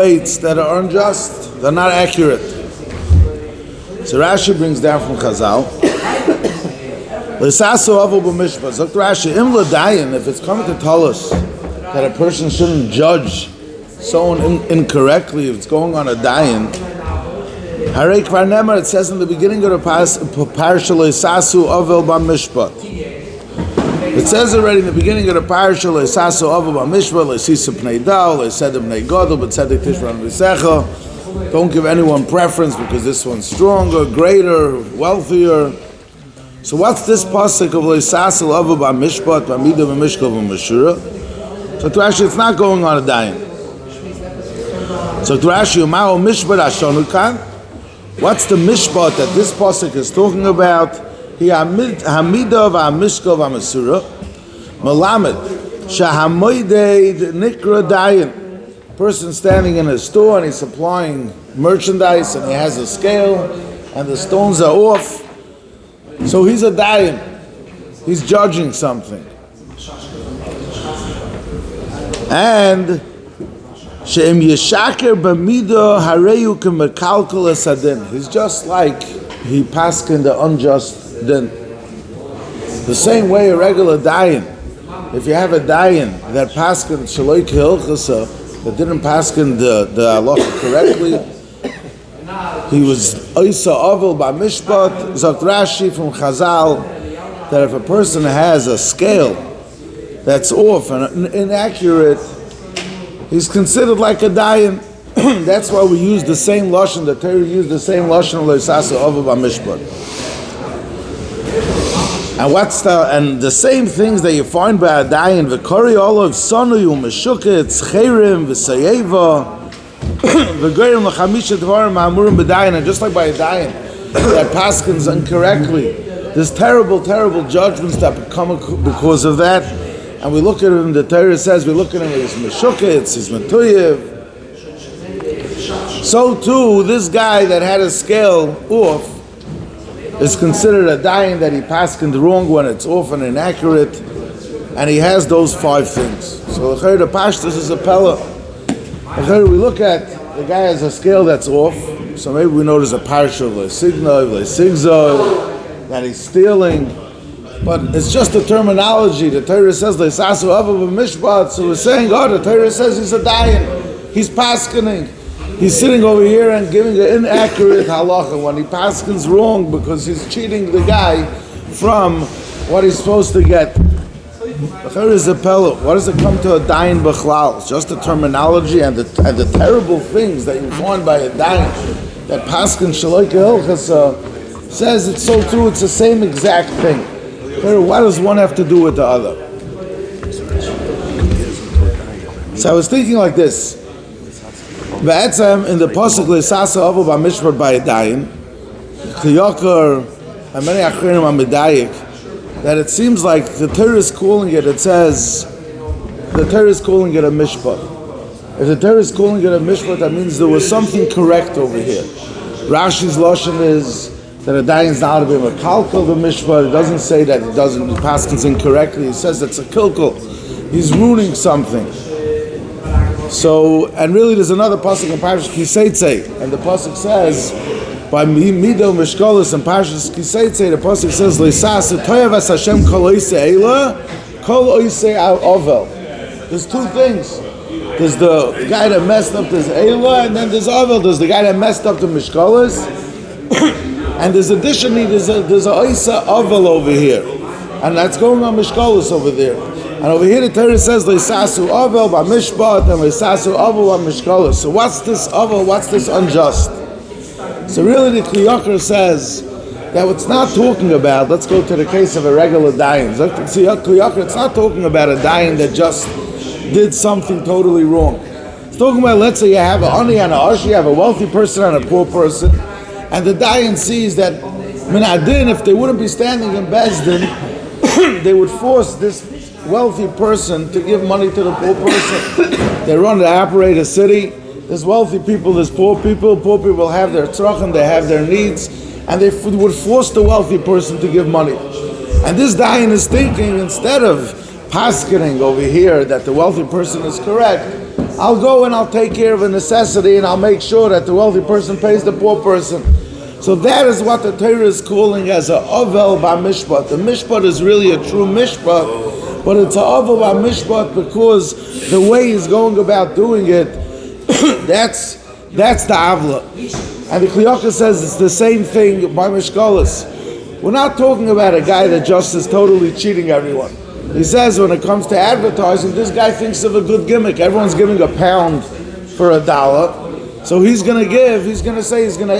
that are unjust, they're not accurate. So Rashi brings down from Chazal, if it's coming to tell us that a person shouldn't judge someone incorrectly, if it's going on a dayan, it says in the beginning of the parasha, it says already in the beginning of the parasha, don't give anyone preference because this one's stronger, greater, wealthier. So what's this pasuk of Leisasu Avu B'Mishpat B'Mida B'Mishkal B'Mashura? So to Rashi, it's not going on a dayan. So to Rashi, Ma'o Mishpat Ashonu Kan. What's the mishpat that this pasuk is talking about? He Hamida V'Mishkal B'Mashura Malamed Shahamoidei Nikra Dayan. Person standing in a store and he's supplying merchandise and he has a scale and the stones are off. So he's a dayan. He's judging something. And she'im yeshaker b'mido hareyu k'mekalkal esadin. He's just like he paskin the unjust din. The same way a regular dayan. If you have a dayan that paskin shaloi k'hilchasa, that didn't paskin the halacha correctly, he was Oisa Ovel by Mishpat. Zok Rashi from Chazal that if a person has a scale that's off and inaccurate, he's considered like a dayan. That's why we use the same lashon. The Torah used the same lashon Loisasa Ovel by Mishpat. And the same things that you find by a dayan, v'kori olav sonuyu meshuketz chayrim v'sayeva. And just like by a dayan that paskins incorrectly, there's terrible judgments that come because of that. And we look at him, the Torah says, we look at him as meshuketz, he's metuyev. So too, this guy that had a scale off is considered a dayan that he paskined wrong when it's off and inaccurate, and he has those 5 things. So the pashtus is a pella. We look at the guy has a scale that's off, so maybe we know there's a parsha of sigzo, that he's stealing, but it's just a terminology. The Torah says Leisasu Avu B'Mishpat, so we're saying, the Torah says he's a dayan, he's paskining, he's sitting over here and giving an inaccurate halacha when he paskins wrong because he's cheating the guy from what he's supposed to get. What does it come to a dayan b'chlal? It's just the terminology and the terrible things that you find by a dayan that paskin shaloi k'hilchasa says it's so true. It's the same exact thing. What does one have to do with the other? So I was thinking like this. In the pasuk Leisasa Avu B'Mishpat by a dayan, Chiyakar and many achrenim are medayik, that it seems like the Torah is calling it. It says the Torah is calling it a mishpat. If the Torah is calling it a mishpat, that means there was something correct over here. Rashi's lashon is that a dayan is not to be a kalkal the mishpat. It doesn't say that it doesn't paskins incorrectly. It says it's a kilkal. He's ruining something. So, and really there's another pasuk in Parashas Kiseitze, and the pasuk says, by Mido Mishkolos and Parashas Kiseitze, the pasuk says, Leisas Toyav as Hashem Kol Oisei Eila, Kol Oisei Ovel. There's 2 things. There's the guy that messed up this Eila, and then there's Ovel. There's the guy that messed up the Mishkolos, and there's additionally there's a Oisei Ovel over here, and that's going on Mishkolos over there. And over here the Torah says Leisasu Ovel B'Mishpat and Leisasu Ovel B'Mishkolos. So what's this Ovel? What's this unjust? So really the Kliyakar says that what's not talking about, let's go to the case of a regular dayan. Kliyakar, it's not talking about a dayan that just did something totally wrong. It's talking about, let's say you have an ani and an ashi, you have a wealthy person and a poor person, and the dayan sees that minadin, if they wouldn't be standing in Bezdin, they would force this wealthy person to give money to the poor person. They operate a city. There's wealthy people, there's poor people. Poor people have their tzrachim, they have their needs, and they would force the wealthy person to give money. And this dayan is thinking, instead of paskining over here that the wealthy person is correct, I'll go and I'll take care of a necessity and I'll make sure that the wealthy person pays the poor person. So that is what the Torah is calling as a Ovel B'Mishpat. The Mishpat is really a true Mishpat, but it's a Ovel B'Mishpat because the way he's going about doing it, that's the Avla. And the Kliyaka says it's the same thing by Mishkalis. We're not talking about a guy that just is totally cheating everyone. He says when it comes to advertising, this guy thinks of a good gimmick. Everyone's giving £1 for $1. So he's going to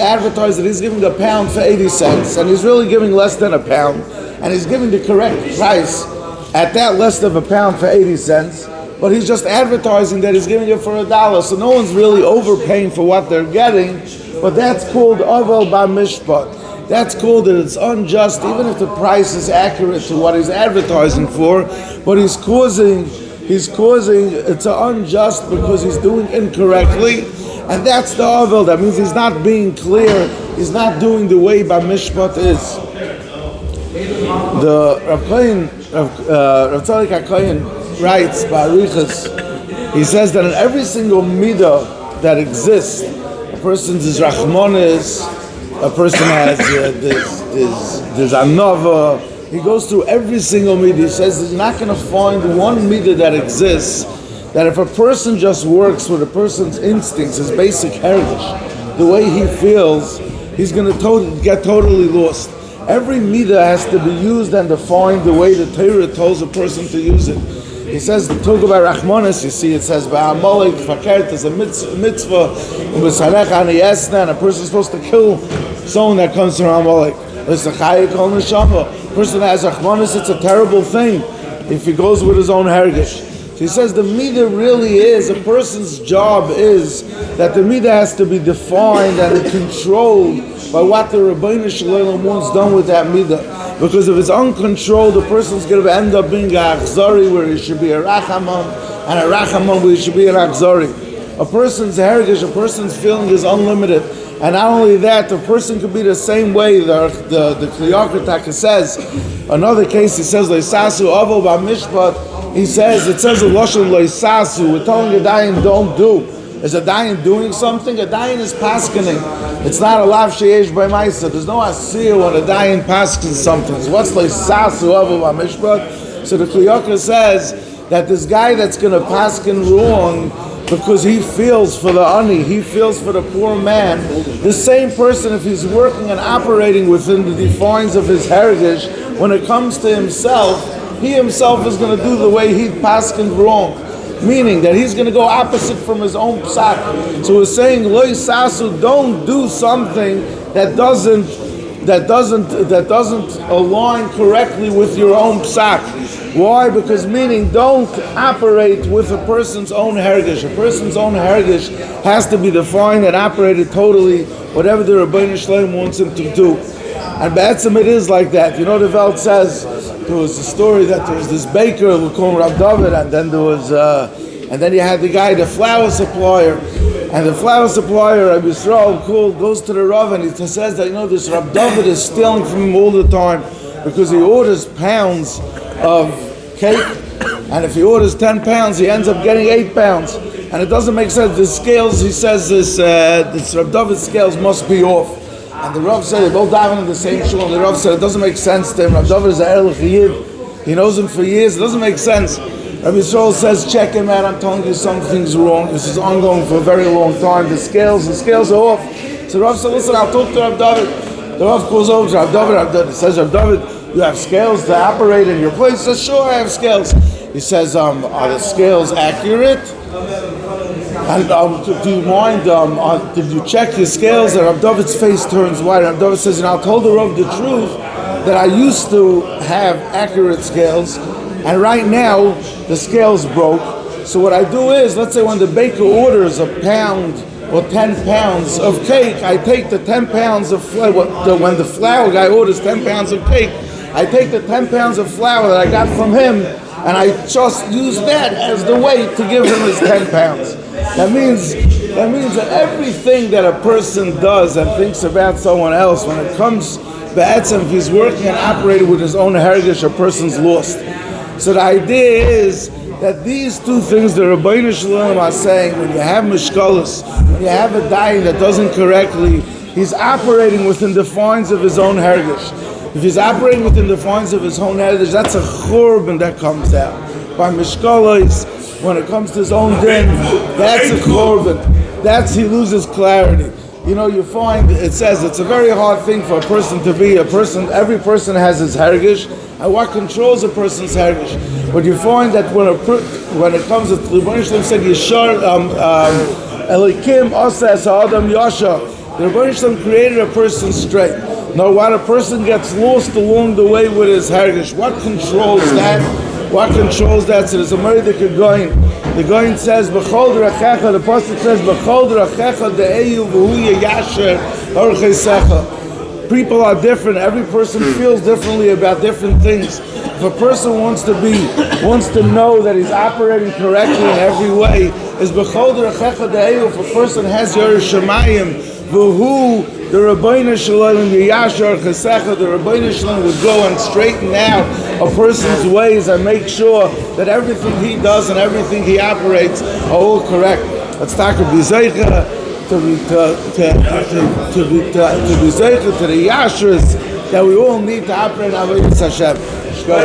advertise that he's giving £1 for 80 cents, and he's really giving less than £1, and he's giving the correct price at that less than £1 for 80 cents, but he's just advertising that he's giving it for $1. So no one's really overpaying for what they're getting, but that's called Ovel B'Mishpat. That's called that it's unjust, even if the price is accurate to what he's advertising for, but he's causing it's unjust because he's doing incorrectly, and that's the Ovel. That means he's not being clear, he's not doing the way B'Mishpat is. The Rav Tzadok HaKohen writes, Ba'arichas, he says that in every single midah that exists, a person's is Rachmanis, a person has there's anova. He goes through every single midah. He says he's not going to find one midah that exists that if a person just works with a person's instincts, his basic heritage, the way he feels, he's going to get totally lost. Every midah has to be used and defined the way the Torah tells a person to use it. He says, talk about Rachmanis, you see it says, Ba'amalek, Fakert is a mitzvah, and a person is supposed to kill someone that comes from Amalek. A person that has Rachmanis, it's a terrible thing if he goes with his own heritage. So he says the midah really is, a person's job is that the midah has to be defined and controlled by what the Rabbeinu Shalom wants done with that midah. Because if it's uncontrolled, the person's going to end up being a achzari where he should be a rachamon, and a rachamon where he should be an achzari. A person's heritage, a person's feeling is unlimited. And not only that, the person could be the same way. The Kliyaka says, another case, he says, Leisasu Ovel B'Mishpat, it says a Lashon Leisasu, we're telling a dayan don't do. Is a dayan doing something? A dayan is paskening. It's not a lav sheyesh by ma'isa. There's no asiyah when a dayan paskens something. So what's Leisasu Ovel B'Mishpat? So the Kliyaka says that this guy that's going to pasken wrong, because he feels for the ani, he feels for the poor man. The same person, if he's working and operating within the defines of his heritage, when it comes to himself, he himself is going to do the way he paskened wrong. Meaning that he's going to go opposite from his own psak. So we're saying, Loi Sasu, don't do something that doesn't align correctly with your own psak. Why? Because meaning don't operate with a person's own heritage. A person's own heritage has to be defined and operated totally, whatever the Rabbeinu Shalom wants him to do. And B'etzem it is like that. You know, the Welt says there was a story that there was this baker who called Rav David, and then there was, and then you had the guy, the flour supplier, and the flour supplier, Rabbi Yisrael, goes to the Rav and he says that, you know, this Rav David is stealing from him all the time because he orders pounds of cake, and if he orders 10 pounds, he ends up getting 8 pounds, and it doesn't make sense. The scales, he says, this Rav David's scales must be off. And the Rav said, they both dive in the same shul, and the Rav said, it doesn't make sense to him. Rav David is a Erlich Yid. He knows him for years. It doesn't make sense. Rabbi Yisrael says, check him out. I'm telling you something's wrong. This is ongoing for a very long time. The scales are off. So the Rav said, listen, I'll talk to Rav David. The Rav calls over to Rav David. He says, Rav David, you have scales to operate in your place? He says, sure, I have scales. He says, are the scales accurate? And do you mind, did you check your scales? And Rav David's face turns white. Rav David says, I told the Rav the truth, that I used to have accurate scales, and right now the scales broke. So what I do is, let's say when the baker orders a pound or 10 pounds of cake, I take the 10 pounds of flour. When the flour guy orders 10 pounds of cake, I take the 10 pounds of flour that I got from him, and I just use that as the weight to give him his 10 pounds. That means that everything that a person does and thinks about someone else, when it comes B'etzem, if he's working and operating with his own heritage, a person's lost. So the idea is that these two things the Rebbeinu Shalom are saying, when you have mishkalos, when you have a dying that doesn't correctly, he's operating within the fines of his own heritage. If he's operating within the fines of his own heritage, that's a churban that comes out. By mishkalos, when it comes to his own din, that's a churban. That's he loses clarity. You know, you find, it says it's a very hard thing for a person to be a person. Every person has his heritage, and what controls a person's heritage. But you find that when it comes to the Rebbeinu Shalom said Yashar Elikim Asa Es Adam Yasha, the Rebbeinu Shalom created a person straight. Now, when a person gets lost along the way with his heritage, what controls that? What controls that? So there's a murder going. The Goyin says, "B'chol d'rachecha." The pasuk says, "B'chol d'rachecha de'eyu v'hu yasher orcheisecha." People are different. Every person feels differently about different things. If a person wants to know that he's operating correctly in every way, is b'chol d'rachecha de'eyu. If a person has Yer Shemayim v'hu, the Rebbeinu Shalom Yasher Orcheisecha, the Rebbeinu Shalom would go and straighten out a person's ways and make sure that everything he does and everything he operates are all correct. Let's talk about Zeicha to be Zeicha to the Yashrus that we all need to operate Avodas Hashem.